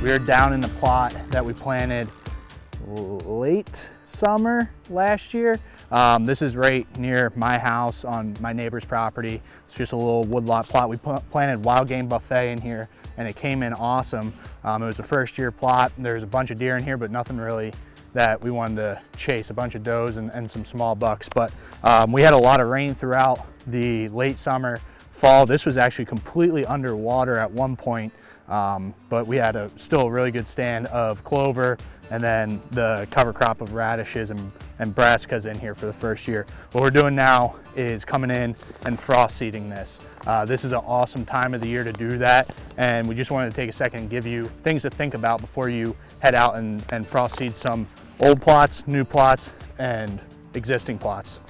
We are down in the plot that we planted late summer last year. This is right near my house on my neighbor's property. It's just a little woodlot plot. We planted wild game buffet in here and it came in awesome. It was a first year plot. There's a bunch of deer in here, but nothing really that we wanted to chase, a bunch of does and some small bucks. But we had a lot of rain throughout the late summer, fall. This was actually completely underwater at one point, but we had still a really good stand of clover and then the cover crop of radishes and brassicas in here for the first year. What we're doing now is coming in and frost seeding this. This is an awesome time of the year to do that, and we just wanted to take a second and give you things to think about before you head out and frost seed some old plots, new plots, and existing plots.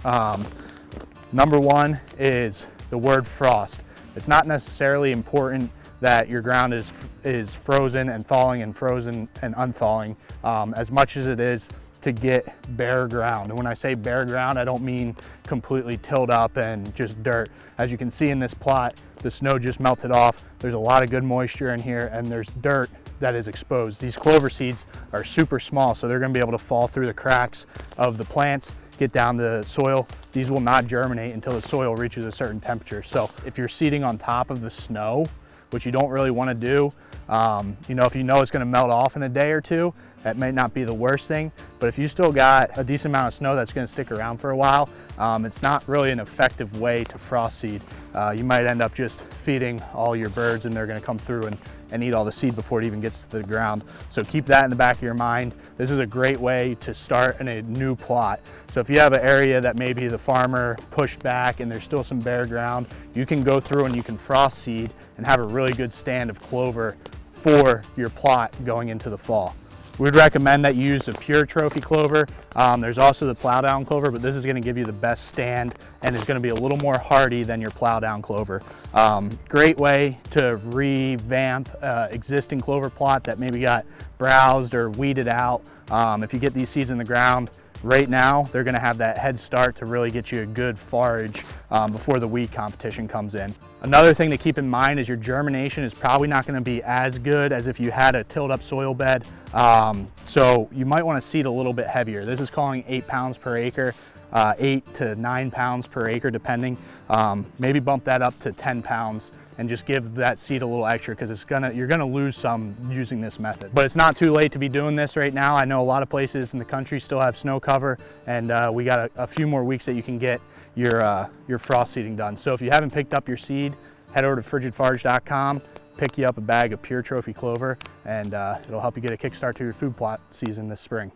Number one is the word frost. It's not necessarily important that your ground is frozen and thawing and frozen and unthawing as much as it is to get bare ground. And when I say bare ground, I don't mean completely tilled up and just dirt. As you can see in this plot, the snow just melted off. There's a lot of good moisture in here and there's dirt that is exposed. These clover seeds are super small, so they're gonna be able to fall through the cracks of the plants, get down to soil. These will not germinate until the soil reaches a certain temperature. So if you're seeding on top of the snow, which you don't really want to do, if you know it's going to melt off in a day or two, that may not be the worst thing. But if you still got a decent amount of snow that's going to stick around for a while, it's not really an effective way to frost seed. You might end up just feeding all your birds and they're going to come through and eat all the seed before it even gets to the ground. So keep that in the back of your mind. This is a great way to start in a new plot. So if you have an area that maybe the farmer pushed back and there's still some bare ground, you can go through and you can frost seed and have a really good stand of clover for your plot going into the fall. We'd recommend that you use the Pure Trophy Clover. There's also the plow down clover, but this is gonna give you the best stand and is gonna be a little more hardy than your plow down clover. Great way to revamp existing clover plot that maybe got browsed or weeded out. If you get these seeds in the ground right now, they're gonna have that head start to really get you a good forage before the weed competition comes in. Another thing to keep in mind is your germination is probably not gonna be as good as if you had a tilled up soil bed. So you might wanna seed a little bit heavier. This is calling 8 pounds per acre, 8 to 9 pounds per acre depending. Maybe bump that up to 10 pounds and just give that seed a little extra because you're gonna lose some using this method. But it's not too late to be doing this right now. I know a lot of places in the country still have snow cover, and we got a few more weeks that you can get your frost seeding done. So if you haven't picked up your seed, head over to frigidforage.com, pick you up a bag of Pure Trophy Clover, and it'll help you get a kickstart to your food plot season this spring.